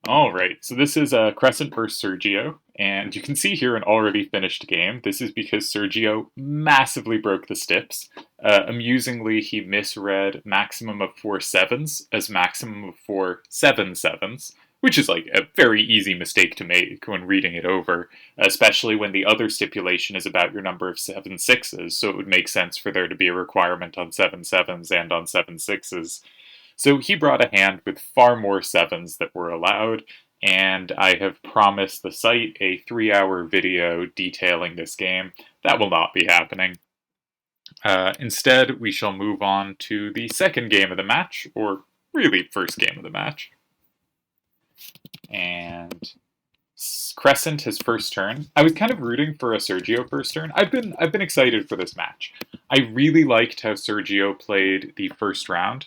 All right, so this is Crescent versus Sergio, and you can see here an already finished game. This is because Sergio massively broke the Stips. Amusingly, he misread maximum of 4 sevens as maximum of 4 7 sevens, which is like a very easy mistake to make when reading it over, especially when the other stipulation is about your number of 7 6s, so it would make sense for there to be a requirement on 7 sevens and on 7 6s. So he brought a hand with far more sevens that were allowed, and I have promised the site a 3-hour video detailing this game. That will not be happening. Instead, we shall move on to the second game of the match, or really first game of the match. And Crescent his first turn. I was kind of rooting for a Sergio first turn. I've been excited for this match. I really liked how Sergio played the first round.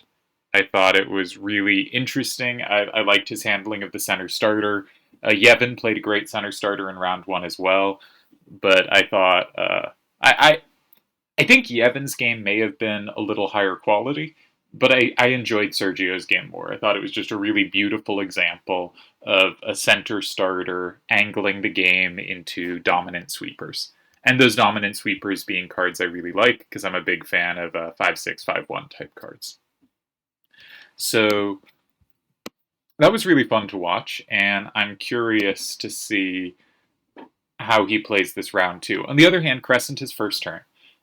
I thought it was really interesting. I liked his handling of the center starter. Yevon played a great center starter in round one as well, but I thought I think Yevon's game may have been a little higher quality, but I enjoyed Sergio's game more. I thought it was just a really beautiful example of a center starter angling the game into dominant sweepers. And those dominant sweepers being cards I really like because I'm a big fan of 5/6, 5/1 type cards. So that was really fun to watch, and I'm curious to see how he plays this round too. On the other hand, Crescent is first turn,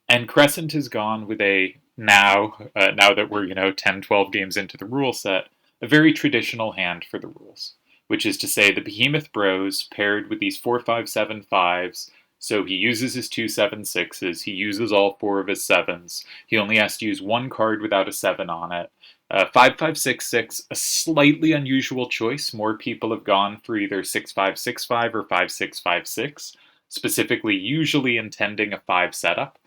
and Crescent has gone with a now that we're 10, 12 games into the rule set, a very traditional hand for the rules, which is to say the Behemoth Bros paired with these 4 5 7 5s. So he uses his 2 7 6s. He uses all four of his sevens. He only has to use one card without a seven on it. 5 5 6 6, a slightly unusual choice. More people have gone for either 6 5 6 5 or 5 6 5 6, specifically, usually intending a 5 setup.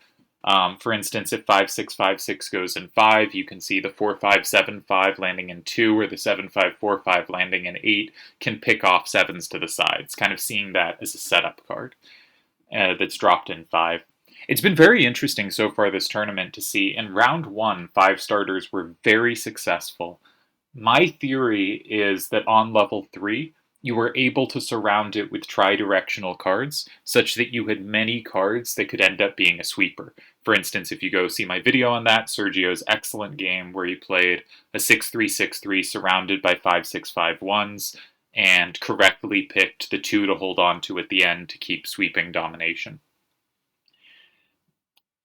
For instance, if 5 6 5 6 goes in 5, you can see the 4 5 7 5 landing in 2 or the 7 5 4 5 landing in 8 can pick off sevens to the sides, kind of seeing that as a setup card that's dropped in 5. It's been very interesting so far this tournament to see in round one, 5 starters were very successful. My theory is that on level 3, you were able to surround it with tri-directional cards, such that you had many cards that could end up being a sweeper. For instance, if you go see my video on that, Sergio's excellent game where he played a 6-3-6-3 surrounded by 5-6-5-1s and correctly picked the 2 to hold on to at the end to keep sweeping domination.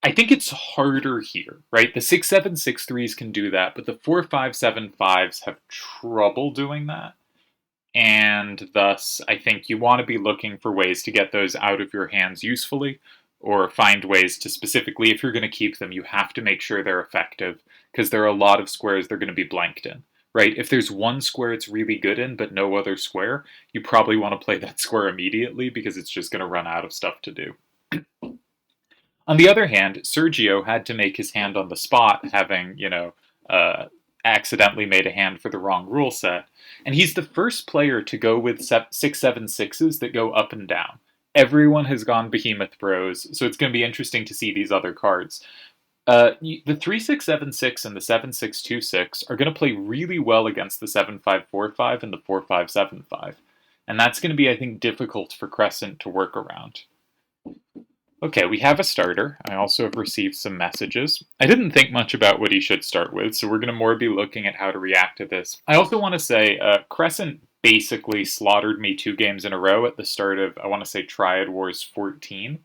I think it's harder here, right? The 6-7-6-3s can do that, but the 4-5-7-5s have trouble doing that. And thus, I think you want to be looking for ways to get those out of your hands usefully, or find ways to specifically, if you're going to keep them, you have to make sure they're effective, because there are a lot of squares they're going to be blanked in, right? If there's one square it's really good in, but no other square, you probably want to play that square immediately, because it's just going to run out of stuff to do. On the other hand, Sergio had to make his hand on the spot, having, uh, accidentally made a hand for the wrong rule set. And he's the first player to go with 6-7-6s that go up and down. Everyone has gone Behemoth Bros, so it's going to be interesting to see these other cards. The 3-6-7-6 and the 7-6-2-6 are going to play really well against the 7-5-4-5 and the 4-5-7-5. And that's going to be, I think, difficult for Crescent to work around. Okay, we have a starter. I also have received some messages. I didn't think much about what he should start with, so we're going to more be looking at how to react to this. I also want to say Crescent basically slaughtered me 2 games in a row at the start of, I want to say, Triad Wars 14.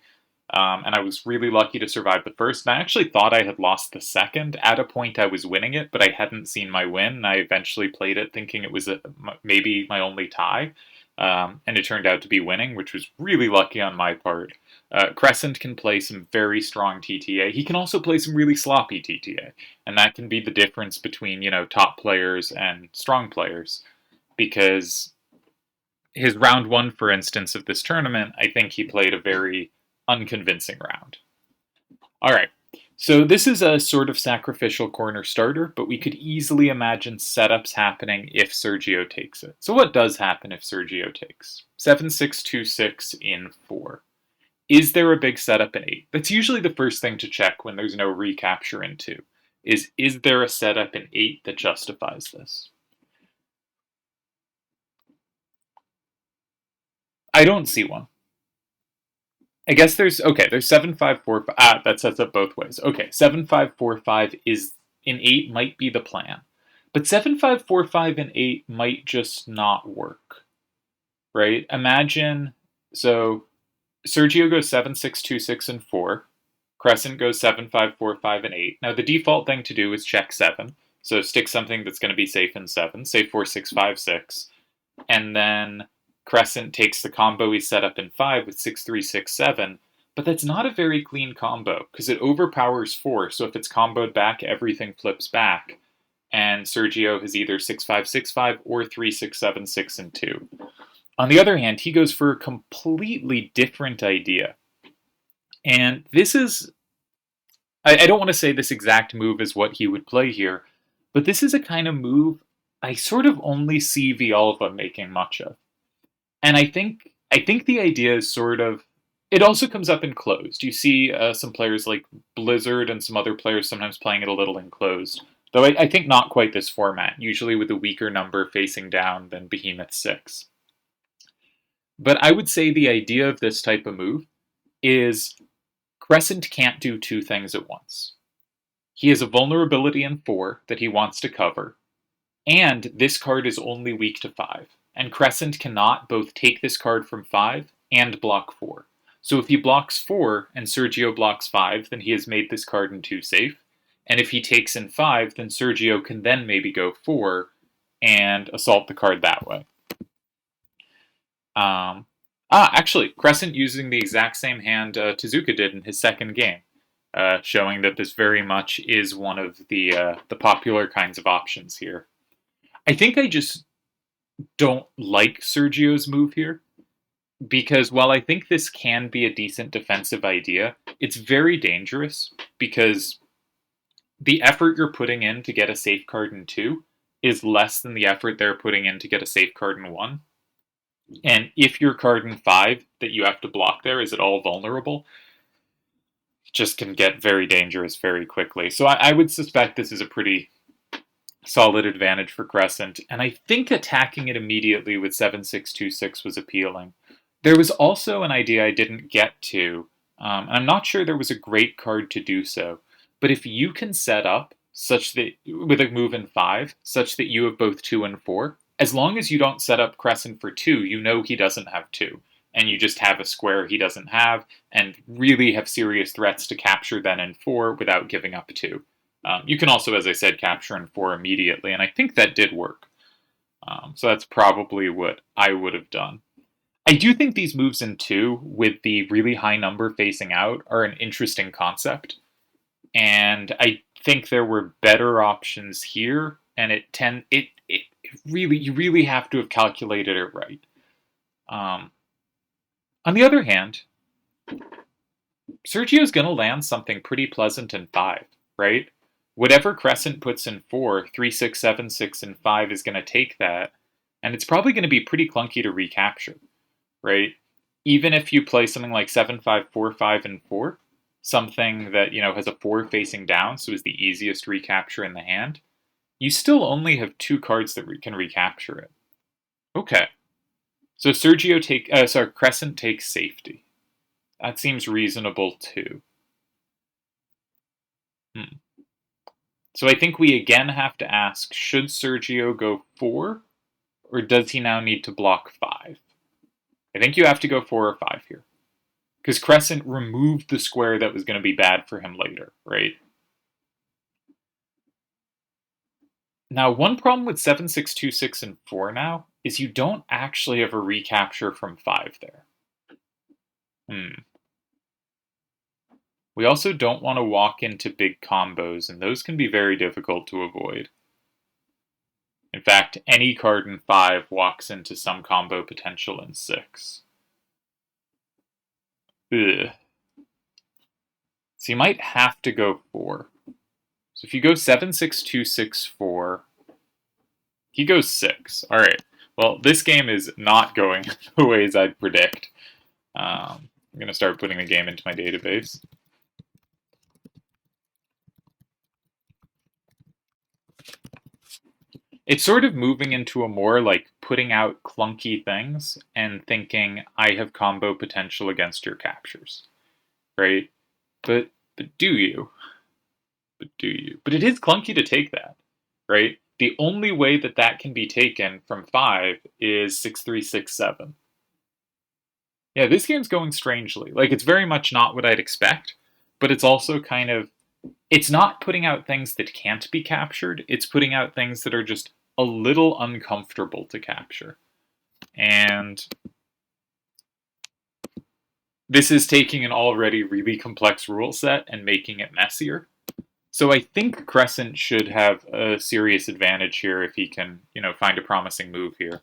And I was really lucky to survive the first. And I actually thought I had lost the second. At a point, I was winning it, but I hadn't seen my win. And I eventually played it thinking it was maybe my only tie. And it turned out to be winning, which was really lucky on my part. Crescent can play some very strong TTA. He can also play some really sloppy TTA. And that can be the difference between, top players and strong players. Because his round one, for instance, of this tournament, I think he played a very unconvincing round. All right. So this is a sort of sacrificial corner starter, but we could easily imagine setups happening if Sergio takes it. So what does happen if Sergio takes? 7-6-2-6 in 4. Is there a big setup in 8? That's usually the first thing to check when there's no recapture in 2. Is there a setup in 8 that justifies this? I don't see one. I guess there's 7-5-4. That sets up both ways. Okay, 7-5-4-5 is in 8 might be the plan. But 7-5-4-5 in 8 might just not work. Right? Imagine so Sergio goes 7-6-2-6 and 4. Crescent goes 7-5-4-5 and 8. Now the default thing to do is check 7. So stick something that's going to be safe in 7, say 4-6-5-6. And then Crescent takes the combo he set up in 5 with 6-3-6-7, but that's not a very clean combo because it overpowers 4, so if it's comboed back, everything flips back. And Sergio has either 6-5-6-5 or 3-6-7-6 and 2. On the other hand, he goes for a completely different idea. And this is, I don't want to say this exact move is what he would play here, but this is a kind of move I sort of only see Villalba making much of. And I think the idea is sort of it also comes up enclosed. You see some players like Blizzard and some other players sometimes playing it a little enclosed. Though I think not quite this format, usually with a weaker number facing down than Behemoth 6. But I would say the idea of this type of move is Crescent can't do two things at once. He has a vulnerability in 4 that he wants to cover, and this card is only weak to 5. And Crescent cannot both take this card from 5 and block 4. So if he blocks 4 and Sergio blocks 5, then he has made this card in 2 safe. And if he takes in 5, then Sergio can then maybe go 4 and assault the card that way. Actually, Crescent using the exact same hand Tezuka did in his second game, showing that this very much is one of the popular kinds of options here. I think I just don't like Sergio's move here, because while I think this can be a decent defensive idea, it's very dangerous, because the effort you're putting in to get a safe card in 2 is less than the effort they're putting in to get a safe card in 1. And if your card in 5 that you have to block there is at all vulnerable, it just can get very dangerous very quickly. So I would suspect this is a pretty solid advantage for Crescent, and I think attacking it immediately with 7-6-2-6 was appealing. There was also an idea I didn't get to, and I'm not sure there was a great card to do so, but if you can set up such that with a move in 5, such that you have both 2 and 4, as long as you don't set up Crescent for 2, you know he doesn't have 2, and you just have a square he doesn't have, and really have serious threats to capture then in 4 without giving up 2. You can also, as I said, capture in 4 immediately, and I think that did work. So that's probably what I would have done. I do think these moves in 2, with the really high number facing out, are an interesting concept. And I think there were better options here, and you really have to have calculated it right. On the other hand, Sergio's going to land something pretty pleasant in 5, right? Whatever Crescent puts in 4, 3-6-7-6 and 5 is going to take that, and it's probably going to be pretty clunky to recapture, right? Even if you play something like 7-5-4-5 and 4, something that has a 4 facing down, so is the easiest recapture in the hand, you still only have 2 cards that can recapture it. Okay, so Crescent takes safety. That seems reasonable too. So I think we again have to ask, should Sergio go 4, or does he now need to block 5? I think you have to go 4 or 5 here, because Crescent removed the square that was going to be bad for him later, right? Now, one problem with 7-6-2-6 and 4 now is you don't actually have a recapture from 5 there. We also don't want to walk into big combos, and those can be very difficult to avoid. In fact, any card in 5 walks into some combo potential in 6. Ugh. So you might have to go 4. So if you go 7-6-2-6-4, he goes 6. Alright, well, this game is not going the ways I'd predict. I'm going to start putting the game into my database. It's sort of moving into a more like putting out clunky things and thinking I have combo potential against your captures, right? But but do you? But do you? But it is clunky to take that, right? The only way that that can be taken from 5 is 6-3-6-7. Yeah, this game's going strangely. Like, it's very much not what I'd expect, but it's also kind of. It's not putting out things that can't be captured, it's putting out things that are just a little uncomfortable to capture. And this is taking an already really complex rule set and making it messier. So I think Crescent should have a serious advantage here if he can, find a promising move here.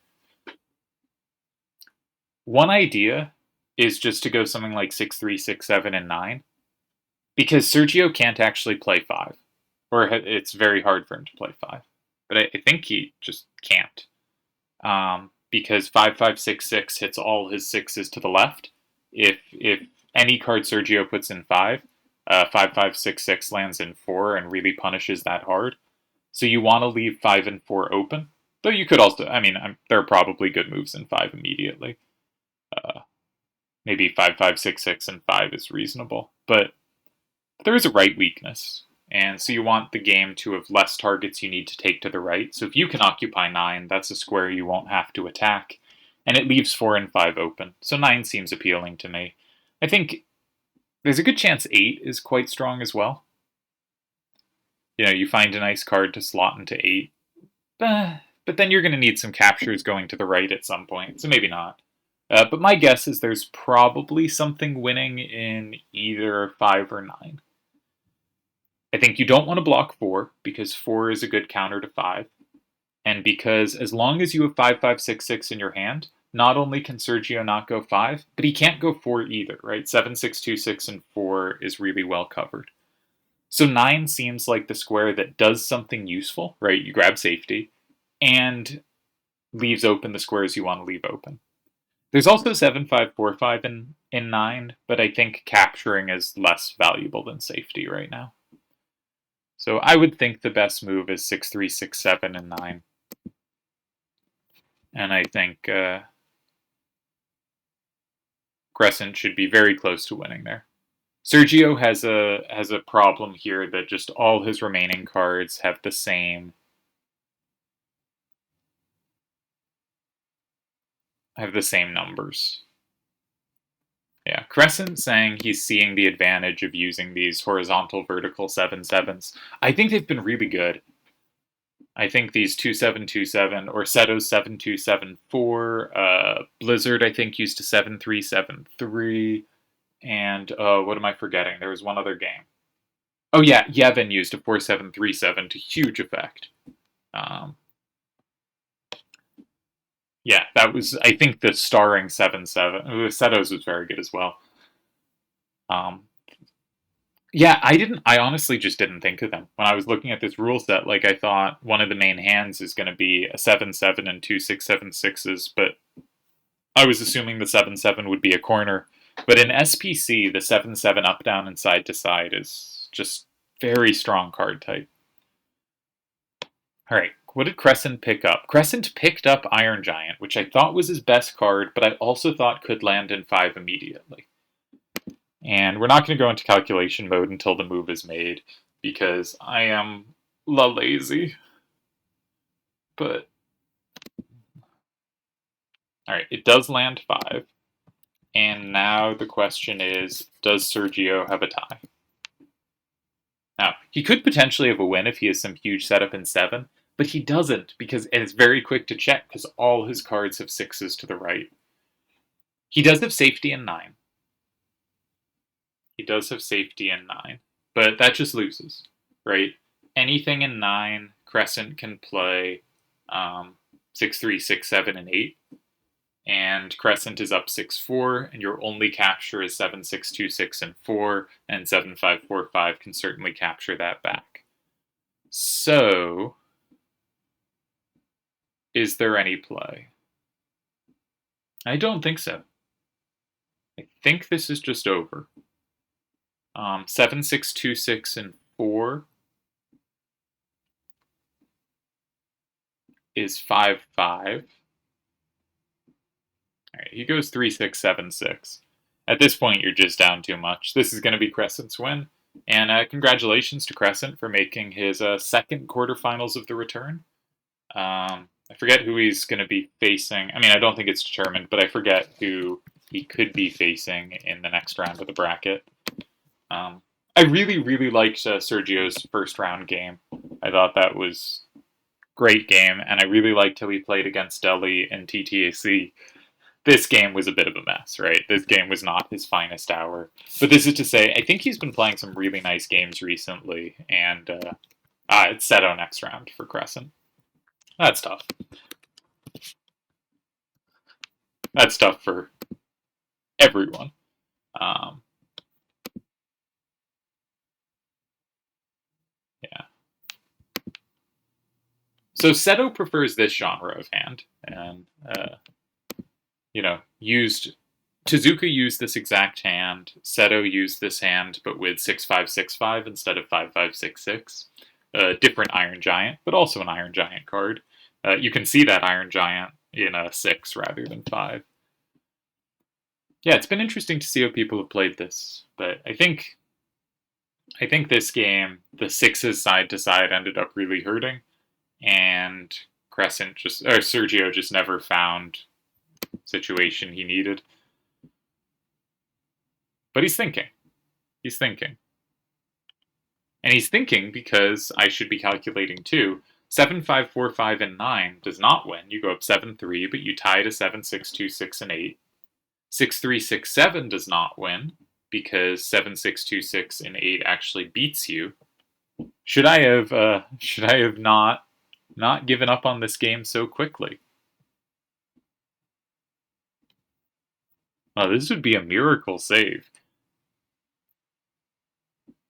One idea is just to go something like 6-3-6-7 and 9, because Sergio can't actually play 5, or it's very hard for him to play 5. But I think he just can't, because 5-5-6-6 hits all his sixes to the left. If any card Sergio puts in 5, 5-5-6-6 lands in 4 and really punishes that hard. So you want to leave 5 and 4 open. Though you could also, there are probably good moves in 5 immediately. Maybe 5-5-6-6 and 5 is reasonable. But there is a right weakness. And so you want the game to have less targets you need to take to the right. So if you can occupy 9, that's a square you won't have to attack. And it leaves 4 and 5 open. So 9 seems appealing to me. I think there's a good chance 8 is quite strong as well. You find a nice card to slot into 8. But then you're going to need some captures going to the right at some point, so maybe not. But my guess is there's probably something winning in either 5 or 9. I think you don't want to block 4, because 4 is a good counter to 5. And because as long as you have 5-5-6-6 in your hand, not only can Sergio not go 5, but he can't go 4 either, right? 7-6-2-6 and 4 is really well covered. So 9 seems like the square that does something useful, right? You grab safety, and leaves open the squares you want to leave open. There's also 7-5-4-5 in 9, but I think capturing is less valuable than safety right now. So I would think the best move is 6-3-6-7 and 9. And I think Crescent should be very close to winning there. Sergio has a problem here that just all his remaining cards have the same numbers. Yeah, Crescent saying he's seeing the advantage of using these horizontal vertical 7-7s. I think they've been really good. I think these 2-7-2-7 or Seto's 7-2-7-4, Blizzard I think used a 7-3-7-3, and what am I forgetting? There was one other game. Oh yeah, Yevon used a 4-7-3-7 to huge effect. Yeah, that was, I think, the starring 7-7. Seto's was very good as well. Yeah, I honestly just didn't think of them. When I was looking at this rule set, like, I thought one of the main hands is going to be a 7-7 and 2 6-7-6s, but I was assuming the 7-7 would be a corner. But in SPC, the 7-7 up, down, and side to side is just very strong card type. Alright, what did Crescent pick up? Crescent picked up Iron Giant, which I thought was his best card, but I also thought could land in 5 immediately. And we're not going to go into calculation mode until the move is made, because I am lazy. But, alright, it does land 5. And now the question is, does Sergio have a tie? Now, he could potentially have a win if he has some huge setup in 7, but he doesn't, because it's very quick to check, because all his cards have 6s to the right. He does have safety in 9. He does have safety in 9, but that just loses, right? Anything in 9, Crescent can play 6-3, 6-7, and 8. And Crescent is up 6-4, and your only capture is 7-6-2-6 and 4, and 7-5-4-5 can certainly capture that back. So, is there any play? I don't think so. I think this is just over. 7-6-2-6 and 4. is 5-5. All right, he goes 3-6-7-6. At this point, you're just down too much. This is going to be Crescent's win. And congratulations to Crescent for making his second quarterfinals of the return. I forget who he's going to be facing. I mean, I don't think it's determined, but I forget who he could be facing in the next round of the bracket. I really, really liked Sergio's first round game. I thought that was a great game, and I really liked how he played against Delhi and TTAC. This game was a bit of a mess, right? This game was not his finest hour. But this is to say, I think he's been playing some really nice games recently, and it's Seto next round for Crescent. That's tough. That's tough for everyone. Yeah. So Seto prefers this genre of hand, and Tezuka used this exact hand. Seto used this hand, but with 6-5-6-5 instead of 5-5-6-6. Different Iron Giant, but also an Iron Giant card. You can see that Iron Giant in a 6 rather than 5. Yeah, it's been interesting to see how people have played this, but I think this game, the 6s side to side ended up really hurting, and Sergio just never found situation he needed. But he's thinking. He's thinking. And he's thinking because I should be calculating too. 7-5, 4-5, and 9 does not win. You go up 7-3, but you tie to 7-6, 2-6, and 8. 6-3, 6-7 does not win because 7-6, 2-6, and 8 actually beats you. Should I have not given up on this game so quickly? Oh, this would be a miracle save.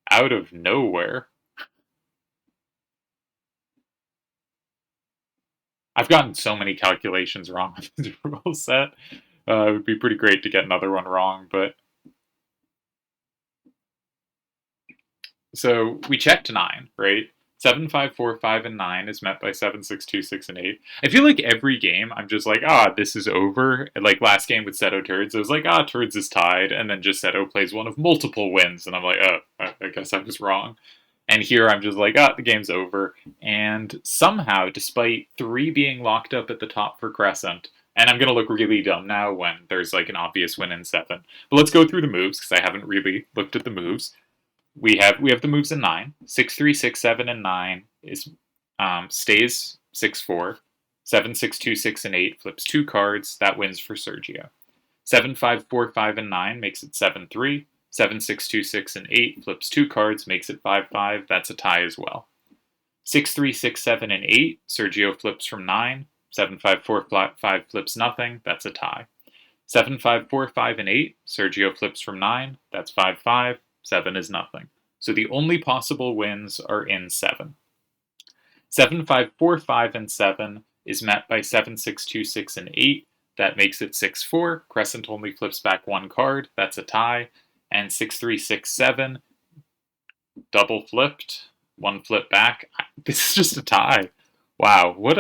Out of nowhere. I've gotten so many calculations wrong on this rule set. It would be pretty great to get another one wrong, but... So we checked 9, right? 7, 5, 4, 5, and 9 is met by 7, 6, 2, 6, and 8. I feel like every game I'm just like, this is over. Like last game with Seto Turds, I was like, Turds is tied, and then just Seto plays one of multiple wins, and I'm like, I guess I was wrong. And here I'm just like, the game's over. And somehow, despite 3 being locked up at the top for Crescent, and I'm going to look really dumb now when there's like an obvious win in 7. But let's go through the moves, because I haven't really looked at the moves. We have the moves in 9. 6-3, 6-7, and 9 is stays 6-4. 7-6, 2-6, and 8 flips 2 cards. That wins for Sergio. 7-5, 4-5, and 9 makes it 7-3. 7-6, 2-6, and 8 flips 2 cards, makes it 5-5. That's a tie as well. 6-3, 6-7, and 8. Sergio flips from 9. 7-5, 4-5 flips nothing. That's a tie. 7-5, 4-5, and 8. Sergio flips from 9. That's 5-5. 7 is nothing. So the only possible wins are in 7. 7, 5, 4, 5, and 7 is met by 7, 6, 2, 6, and 8. That makes it 6-4. Crescent only flips back 1 card. That's a tie. And 6, 3, 6, 7, double flipped. 1 flip back. This is just a tie. Wow, what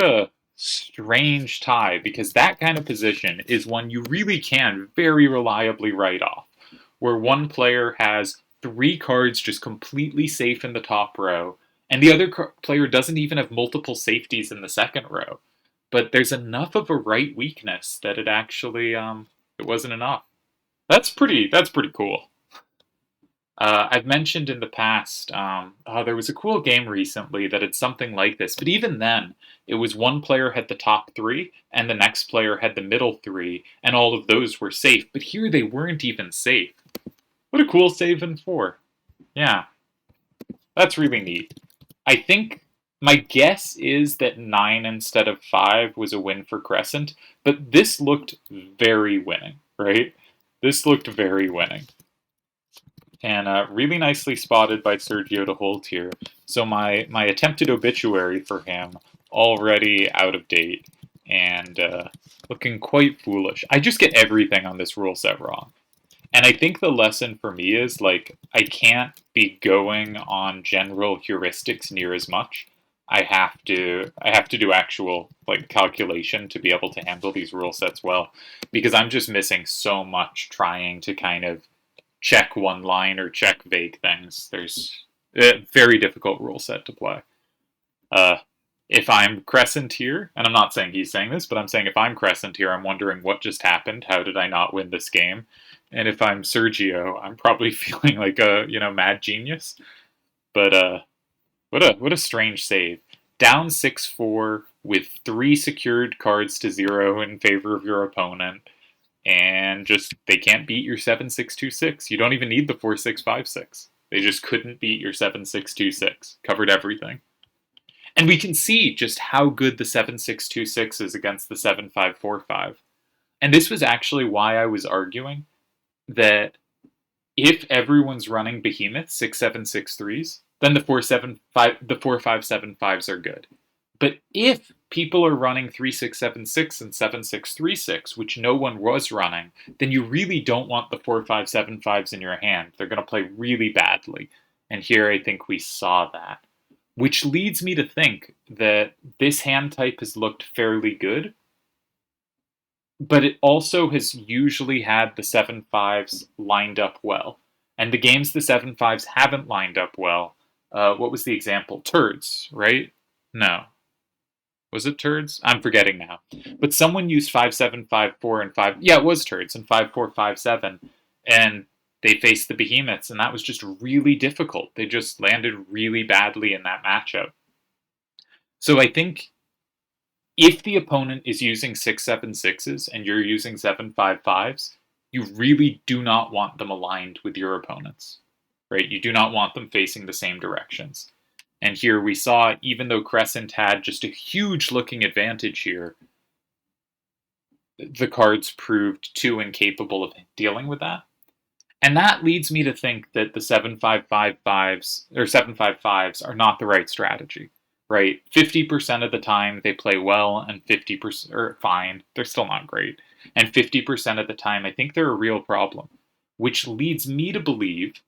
a strange tie, because that kind of position is one you really can very reliably write off, where one player has 3 cards just completely safe in the top row, and the other player doesn't even have multiple safeties in the second row. But there's enough of a right weakness that it actually, it wasn't enough. That's pretty cool. I've mentioned in the past, there was a cool game recently that had something like this, but even then, it was one player had the top 3, and the next player had the middle 3, and all of those were safe, but here they weren't even safe. What a cool save in 4. Yeah, that's really neat. I think my guess is that 9 instead of 5 was a win for Crescent, but this looked very winning, right? This looked very winning. And really nicely spotted by Sergio to hold here. So my attempted obituary for him already out of date and looking quite foolish. I just get everything on this rule set wrong. And I think the lesson for me is, like, I can't be going on general heuristics near as much. I have to do actual like calculation to be able to handle these rule sets well, because I'm just missing so much trying to kind of check one line or check vague things. There's a very difficult rule set to play. Uh, if I'm Crescent here, and I'm not saying he's saying this, but I'm saying if I'm Crescent here, I'm wondering what just happened. How did I not win this game? And if I'm Sergio, I'm probably feeling like a mad genius. But what a strange save. Down 6-4 with 3 secured cards to 0 in favor of your opponent, and just they can't beat your 7-6-2-6. You don't even need the 4-6-5-6. They just couldn't beat your 7-6-2-6. Covered everything. And we can see just how good the 7-6-2-6 is against the 7-5-4-5. And this was actually why I was arguing that if everyone's running behemoth 6-7-6-3s, then the 4-5-7-5s are good. But if people are running 3-6-7-6 and 7-6-3-6, which no one was running, then you really don't want the 4-5-7-5s in your hand. They're going to play really badly. And here I think we saw that. Which leads me to think that this hand type has looked fairly good, but it also has usually had the 7-5s lined up well. And the games the 7-5s haven't lined up well, what was the example? Turds, right? No. Was it turds? I'm forgetting now. But someone used 5-7-5-4 and 5. Yeah, it was turds and 5-4-5-7. And they faced the behemoths, and that was just really difficult. They just landed really badly in that matchup. So I think if the opponent is using 6-7-6s and you're using 7-5-5s, you really do not want them aligned with your opponents, right? You do not want them facing the same directions. And here we saw, even though Crescent had just a huge looking advantage here, the cards proved too incapable of dealing with that. And that leads me to think that the 7-5-5-5s or 7-5-5s are not the right strategy, right? 50% of the time they play well, and 50% are fine. They're still not great. And 50% of the time, I think they're a real problem, which leads me to believe,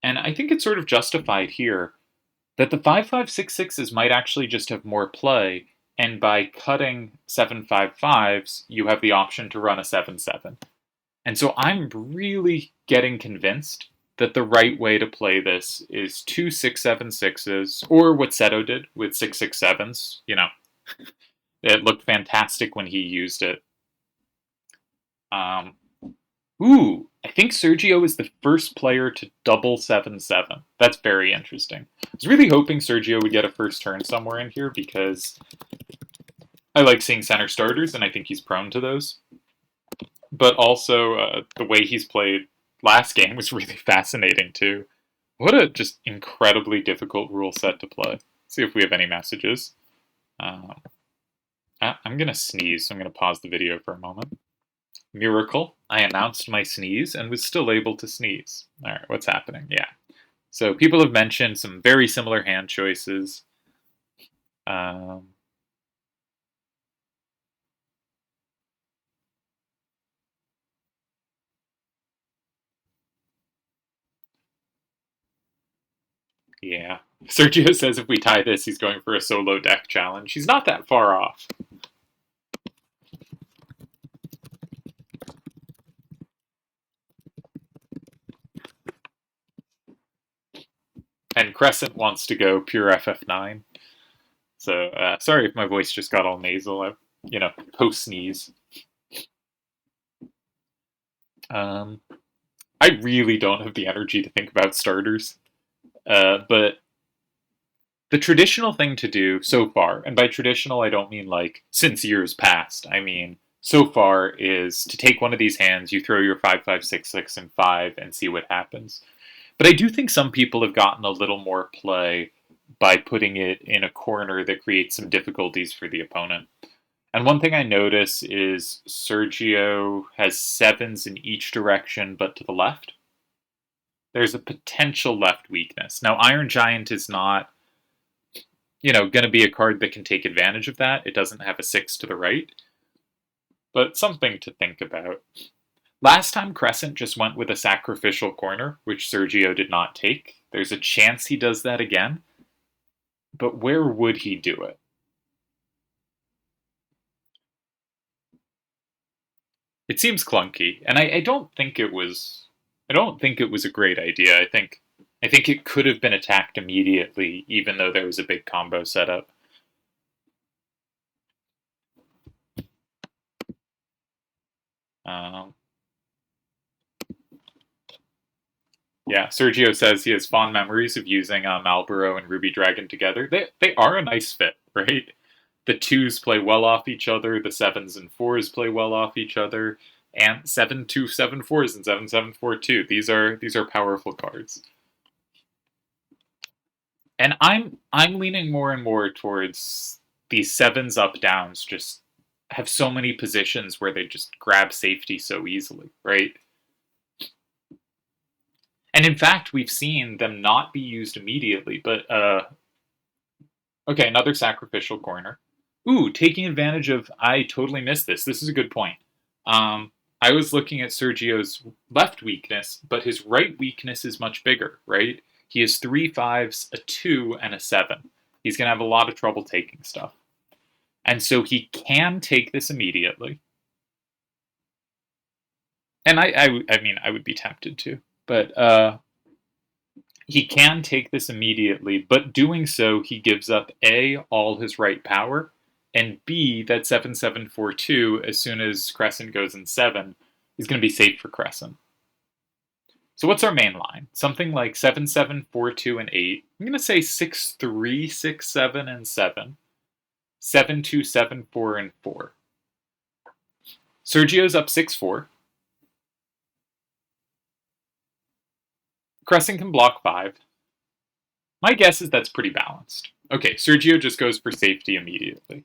and I think it's sort of justified here, that the 5-5-6-6s might actually just have more play, and by cutting 7-5-5s, you have the option to run a 7-7. And so I'm really getting convinced that the right way to play this is 2 6-7-6s, or what Seto did with 6-6-7s. It looked fantastic when he used it. I think Sergio is the first player to double 7-7. That's very interesting. I was really hoping Sergio would get a first turn somewhere in here, because I like seeing center starters, and I think he's prone to those. But also, the way he's played last game was really fascinating, too. What a just incredibly difficult rule set to play. Let's see if we have any messages. I'm going to sneeze, so I'm going to pause the video for a moment. Miracle. I announced my sneeze and was still able to sneeze. Alright, what's happening? Yeah. So people have mentioned some very similar hand choices. Yeah. Sergio says if we tie this, he's going for a solo deck challenge. He's not that far off. And Crescent wants to go pure FF9. So, sorry if my voice just got all nasal. Post-sneeze. I really don't have the energy to think about starters. But the traditional thing to do so far, and by traditional I don't mean like since years past, I mean so far, is to take one of these hands, you throw your 5-5-6-6 and 5 and see what happens. But I do think some people have gotten a little more play by putting it in a corner that creates some difficulties for the opponent. And one thing I notice is Sergio has 7s in each direction but to the left. There's a potential left weakness. Now, Iron Giant is not, going to be a card that can take advantage of that. It doesn't have a 6 to the right. But something to think about. Last time Crescent just went with a sacrificial corner, which Sergio did not take. There's a chance he does that again. but where would he do it? It seems clunky, and I don't think it was. I don't think it was a great idea. I think it could have been attacked immediately, even though there was a big combo setup. Um, yeah, Sergio says he has fond memories of using Malboro and Ruby Dragon together. They are a nice fit, right? The twos play well off each other. The sevens and fours play well off each other. And 7-2-7-4s and 7-7-4-2. These are powerful cards. And I'm leaning more and more towards these sevens up downs just have so many positions where they just grab safety so easily, right? And in fact, we've seen them not be used immediately, but okay, another sacrificial corner. Ooh, taking advantage of I totally missed this. This is a good point. I was looking at Sergio's left weakness, but his right weakness is much bigger, right? He has 3 5s, a 2, and a 7. He's going to have a lot of trouble taking stuff. And so he can take this immediately. And I mean, I would be tempted to. But he can take this immediately, but doing so, he gives up A, all his right power, and B, that 7-7-4-2, as soon as Crescent goes in 7, is going to be safe for Crescent. So what's our main line? Something like 7-7-4-2 and 8. I'm going to say 6-3-6-7 and 7. 7-2-7-4 and 4. Sergio's up 6-4. Crescent can block 5. My guess is that's pretty balanced. Okay, Sergio just goes for safety immediately,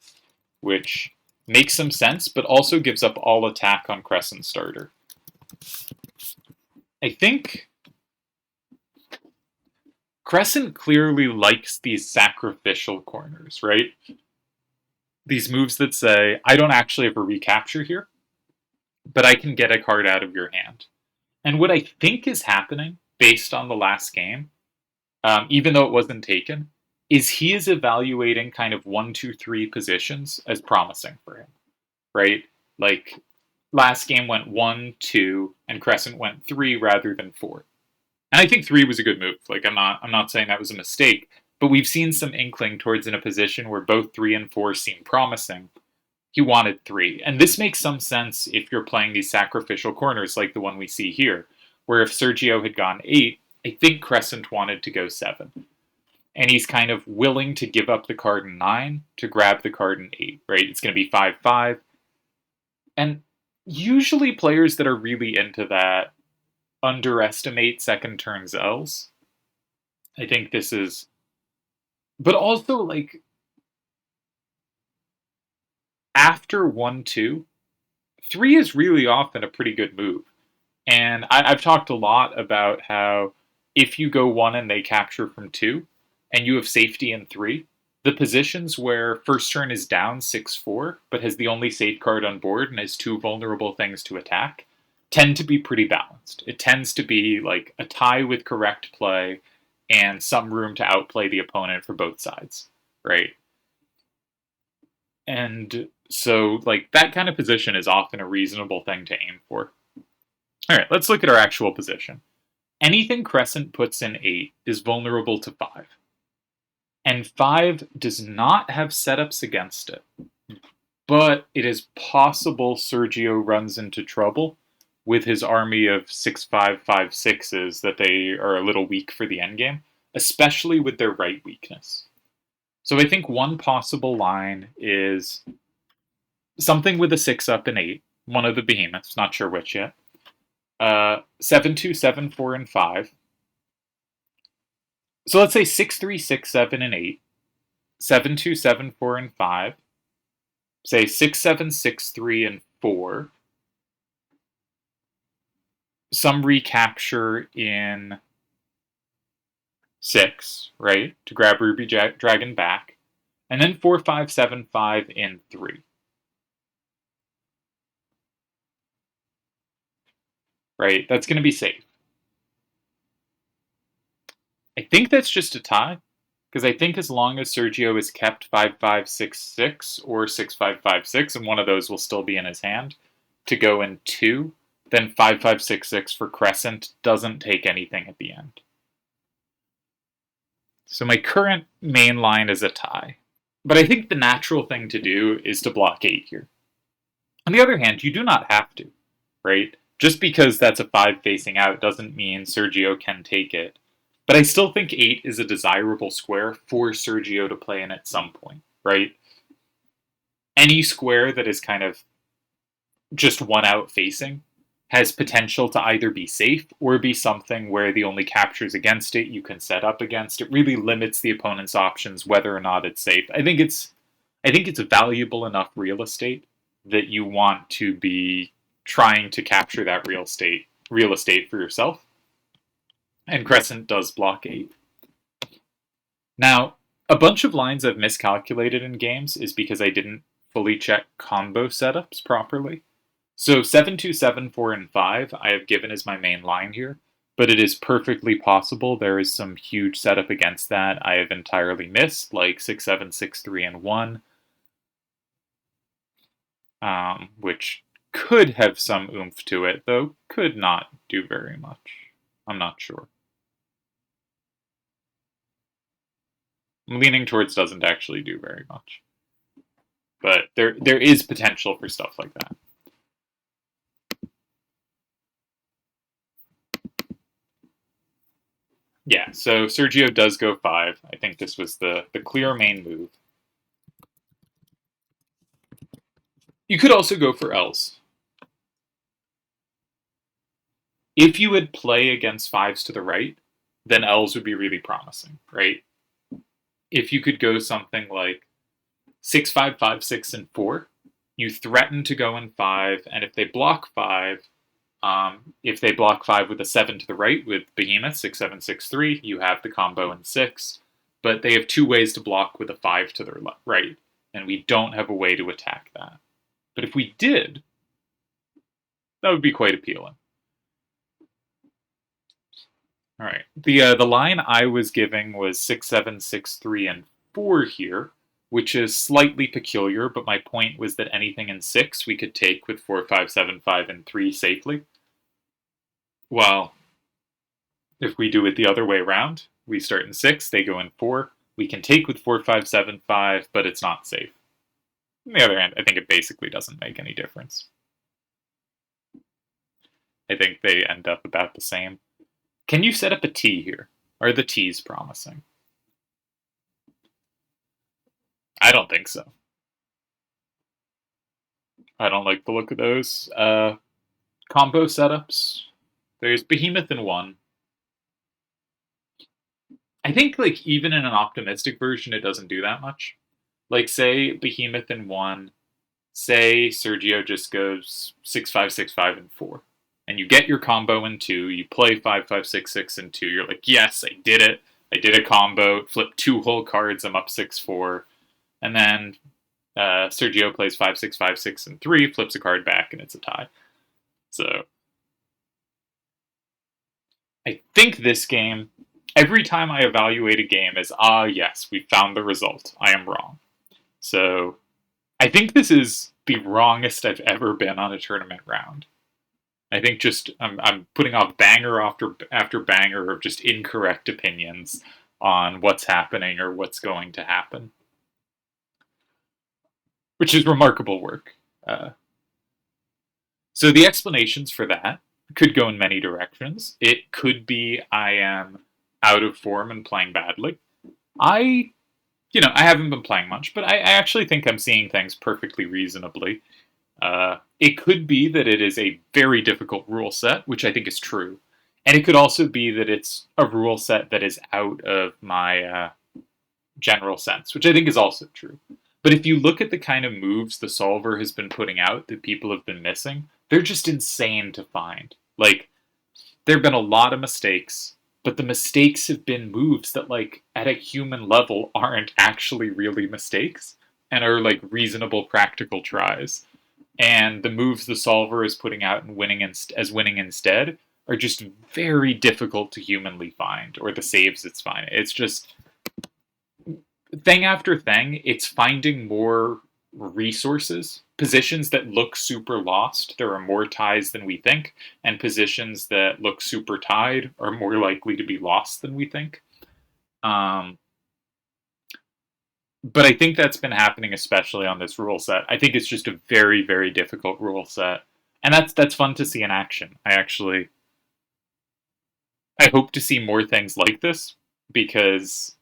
which makes some sense, but also gives up all attack on Crescent starter. I think Crescent clearly likes these sacrificial corners, right? These moves that say, I don't actually have a recapture here, but I can get a card out of your hand. And what I think is happening, based on the last game, even though it wasn't taken, is he is evaluating kind of 1, 2, 3 positions as promising for him, right? Like last game went 1, 2, and Crescent went 3 rather than 4. And I think 3 was a good move. Like I'm not saying that was a mistake, but we've seen some inkling towards in a position where both 3 and 4 seem promising. He wanted 3. And this makes some sense if you're playing these sacrificial corners like the one we see here, where if Sergio had gone 8, I think Crescent wanted to go 7. And he's kind of willing to give up the card in 9 to grab the card in 8, right? It's going to be 5-5. And usually players that are really into that underestimate second turn Zells. I think this is. But also, like, after 1-2, 3 is really often a pretty good move. And I've talked a lot about how if you go 1 and they capture from 2, and you have safety in 3, the positions where first turn is down 6-4, but has the only safe card on board and has 2 vulnerable things to attack, tend to be pretty balanced. It tends to be like a tie with correct play and some room to outplay the opponent for both sides, right? And so, like, that kind of position is often a reasonable thing to aim for. All right, let's look at our actual position. Anything Crescent puts in 8 is vulnerable to 5. And 5 does not have setups against it. But it is possible Sergio runs into trouble with his army of 6-5-5-6s that they are a little weak for the endgame, especially with their right weakness. So I think one possible line is something with a 6 up and 8, one of the behemoths, not sure which yet. 7-2, 7-4, and 5. So let's say 6-3, 6-7, and 8. 7-2, 7-4, and 5. Say 6-7, 6-3, and 4. Some recapture in 6, right? To grab Ruby Dragon back. And then 4-5-7-5 in 3. Right? That's going to be safe. I think that's just a tie. Because I think as long as Sergio is kept 5566 or 6556, and one of those will still be in his hand, to go in 2, then 5566 for Crescent doesn't take anything at the end. So my current main line is a tie. But I think the natural thing to do is to block 8 here. On the other hand, you do not have to, right? Just because that's a 5 facing out doesn't mean Sergio can take it. But I still think 8 is a desirable square for Sergio to play in at some point, right? Any square that is kind of just one out facing has potential to either be safe or be something where the only captures against it you can set up against. It really limits the opponent's options whether or not it's safe. I think it's valuable enough real estate that you want to be trying to capture that real estate for yourself. And Crescent does block 8. Now, a bunch of lines I've miscalculated in games is because I didn't fully check combo setups properly. So 7, 2, 7, 4, and 5 I have given as my main line here, but it is perfectly possible there is some huge setup against that I have entirely missed, like 6, 7, 6, 3, and 1, which could have some oomph to it, though could not do very much. I'm not sure. I'm leaning towards doesn't actually do very much. But there is potential for stuff like that. Yeah, so Sergio does go 5. I think this was the clear main move. You could also go for L's. If you would play against 5s to the right, then L's would be really promising, right? If you could go something like 6, 5, 5, 6, and 4, you threaten to go in 5, and if they block 5, if they block 5 with a 7 to the right with Behemoth, 6, 7, 6, 3, you have the combo in 6, but they have 2 ways to block with a 5 to their right, and we don't have a way to attack that. But if we did, that would be quite appealing. All right. The line I was giving was 6, 7, 6, 3, and 4 here, which is slightly peculiar, but my point was that anything in 6 we could take with 4, 5, 7, 5, and 3 safely. Well, if we do it the other way around, we start in 6, they go in 4, we can take with 4, 5, 7, 5, but it's not safe. On the other hand, I think it basically doesn't make any difference. I think they end up about the same. Can you set up a T here? Are the T's promising? I don't think so. I don't like the look of those. Combo setups. There's Behemoth in 1. I think like even in an optimistic version, it doesn't do that much. Like say Behemoth in 1, say Sergio just goes 6, 5, 6, 5, and 4. And you get your combo in 2, you play 5, 5, 6, 6, and 2. You're like, yes, I did it. I did a combo, flip 2 whole cards, I'm up 6, 4. And then Sergio plays 5, 6, 5, 6, and 3, flips a card back, and it's a tie. So I think this game, every time I evaluate a game is, yes, we found the result. I am wrong. So I think this is the wrongest I've ever been on a tournament round. I think just I'm putting off banger after banger of just incorrect opinions on what's happening or what's going to happen, which is remarkable work. So the explanations for that could go in many directions. It could be I am out of form and playing badly. I haven't been playing much, but I actually think I'm seeing things perfectly reasonably. It could be that it is a very difficult rule set, which I think is true. And it could also be that it's a rule set that is out of my general sense, which I think is also true. But if you look at the kind of moves the solver has been putting out that people have been missing, they're just insane to find. Like, there have been a lot of mistakes, but the mistakes have been moves that, like, at a human level aren't actually really mistakes and are, like, reasonable practical tries. And the moves the solver is putting out and winning instead are just very difficult to humanly find, or the saves it's finding. It's just, thing after thing, it's finding more resources. Positions that look super lost, there are more ties than we think, and positions that look super tied are more likely to be lost than we think. Um, but I think that's been happening especially on this rule set. I think it's just a very, very difficult rule set, and that's fun to see in action. I hope to see more things like this because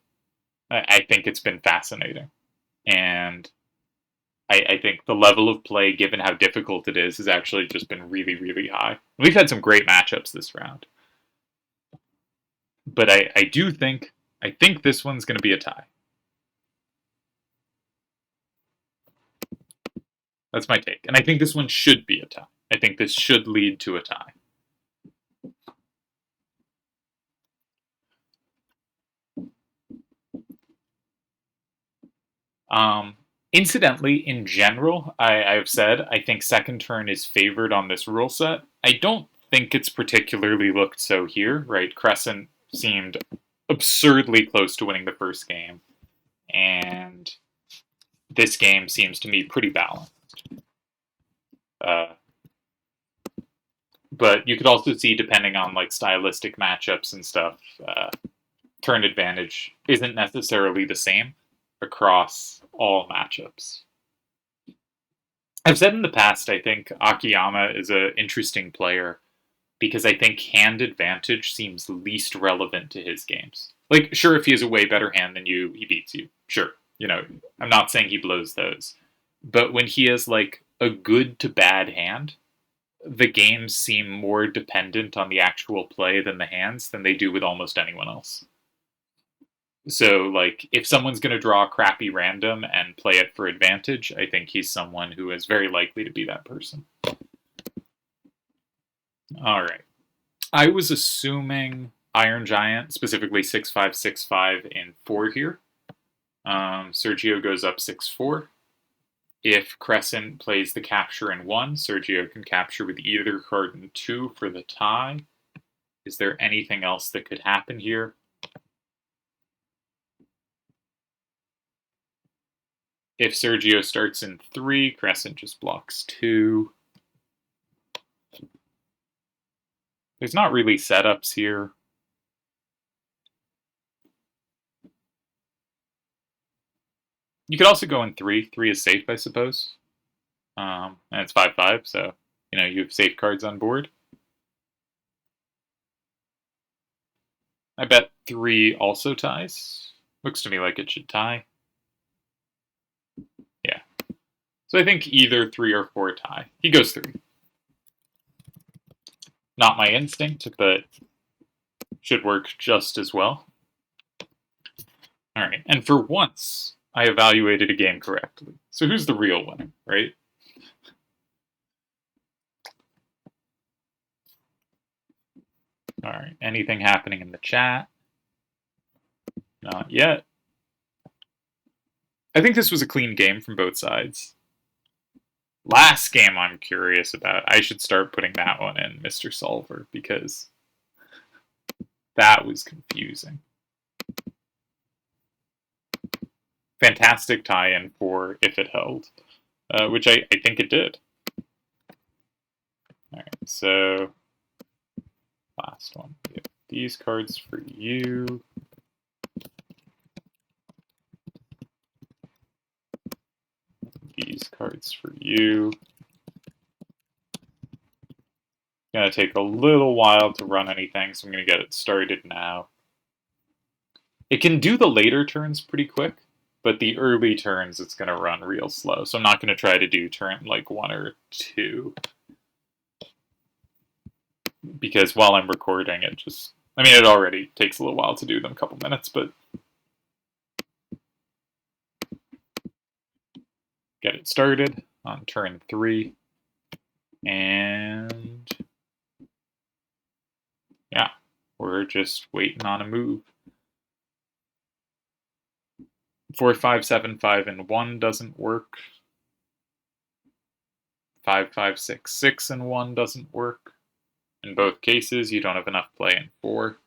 I think it's been fascinating, and I think the level of play, given how difficult it is, has actually just been really, really high. We've had some great matchups this round, but I think this one's going to be a tie. That's my take, and I think this one should be a tie. I think this should lead to a tie. Incidentally, in general, I've said I think second turn is favored on this rule set. I don't think it's particularly looked so here, right? Crescent seemed absurdly close to winning the first game, and this game seems to me pretty balanced. Uh, but you could also see, depending on like stylistic matchups and stuff, turn advantage isn't necessarily the same across all matchups. I've said in the past, I think Akiyama is an interesting player because I think hand advantage seems least relevant to his games. Like, sure, if he has a way better hand than you, he beats you. Sure. I'm not saying he blows those. But when he has, like, a good to bad hand, the games seem more dependent on the actual play than the hands than they do with almost anyone else. So, like, if someone's going to draw a crappy random and play it for advantage, I think he's someone who is very likely to be that person. All right. I was assuming Iron Giant, specifically 6-5-6-5 in 4 here. Sergio goes up 6-4. If Crescent plays the capture in 1, Sergio can capture with either card in 2 for the tie. Is there anything else that could happen here? If Sergio starts in 3, Crescent just blocks 2. There's not really setups here. You could also go in 3. 3 is safe, I suppose. And it's 5-5, so you have safe cards on board. I bet 3 also ties. Looks to me like it should tie. Yeah. So I think either 3 or 4 tie. He goes 3. Not my instinct, but should work just as well. Alright, and for once, I evaluated a game correctly. So who's the real winner, right? Alright, anything happening in the chat? Not yet. I think this was a clean game from both sides. Last game I'm curious about. I should start putting that one in, Mr. Solver, because that was confusing. Fantastic tie-in for if it held, which I think it did. Alright, so last one. We have these cards for you. These cards for you. It's going to take a little while to run anything, so I'm going to get it started now. It can do the later turns pretty quick, but the early turns it's going to run real slow, so I'm not going to try to do turn like 1 or 2. Because while I'm recording, it already takes a little while to do them, a couple minutes, but get it started on turn 3. And yeah, we're just waiting on a move. 4-5-7-5 and 1 doesn't work. 5-5-6-6 and 1 doesn't work. In both cases, you don't have enough play in 4.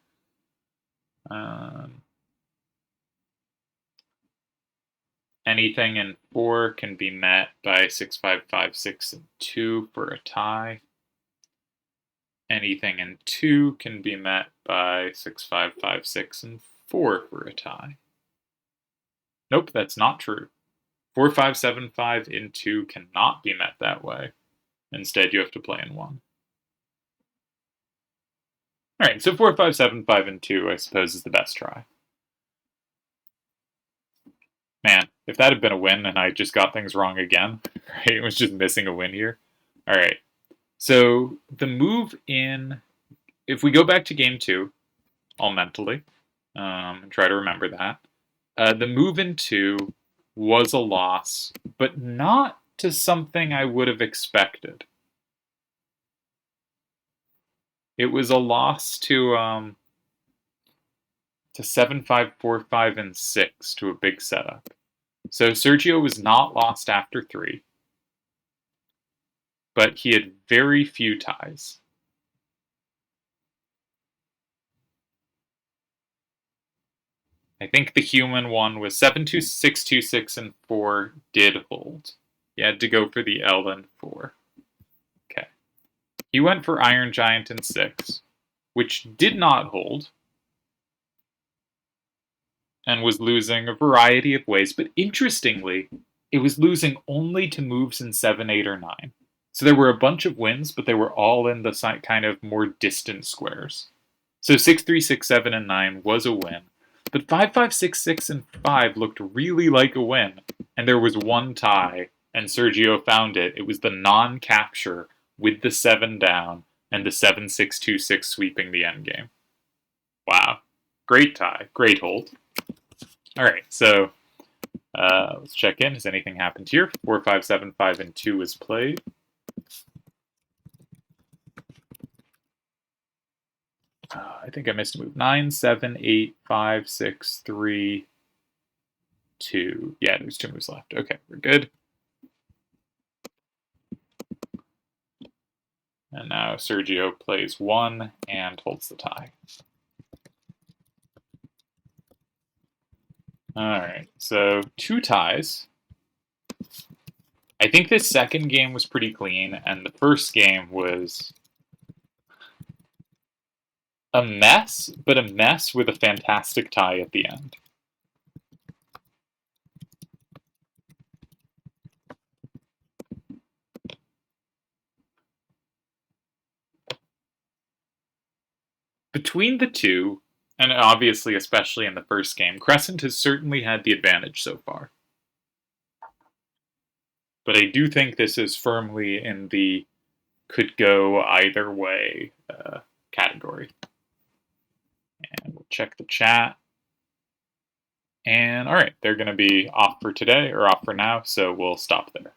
Anything in 4 can be met by 6, 5, 5, 6, and 2 for a tie. Anything in 2 can be met by 6, 5, 5, 6, and 4 for a tie. Nope, that's not true. 4, 5, 7, 5 in 2 cannot be met that way. Instead, you have to play in 1. Alright, so 4, 5, 7, 5, and 2, I suppose, is the best try. Man, if that had been a win and I just got things wrong again, right? It was just missing a win here. Alright, so the move in, if we go back to game 2, all mentally, try to remember that. The move in 2 was a loss, but not to something I would have expected. It was a loss to 7, 5, 4, 5, and 6 to a big setup. So Sergio was not lost after 3, but he had very few ties. I think the human one was 7, 2, 6, 2, 6, and 4 did hold. He had to go for the L and 4. Okay. He went for Iron Giant and 6, which did not hold, and was losing a variety of ways, but interestingly, it was losing only to moves in 7, 8, or 9. So there were a bunch of wins, but they were all in the kind of more distant squares. So 6, 3, 6, 7, and 9 was a win. But 5, 5, 6, 6, and 5 looked really like a win. And there was one tie, and Sergio found it. It was the non-capture with the 7 down, and the 7, 6, 2, 6 sweeping the endgame. Wow. Great tie. Great hold. Alright, so let's check in. Has anything happened here? 4, 5, 7, 5, and 2 is played. I think I missed a move. 9, 7, 8, 5, 6, 3, 2. Yeah, there's 2 moves left. Okay, we're good. And now Sergio plays 1 and holds the tie. Alright, so 2 ties. I think this second game was pretty clean, and the first game was a mess, but a mess with a fantastic tie at the end. Between the two, and obviously especially in the first game, Crescent has certainly had the advantage so far. But I do think this is firmly in the could go either way category. And we'll check the chat. And all right, they're going to be off for today or off for now, so we'll stop there.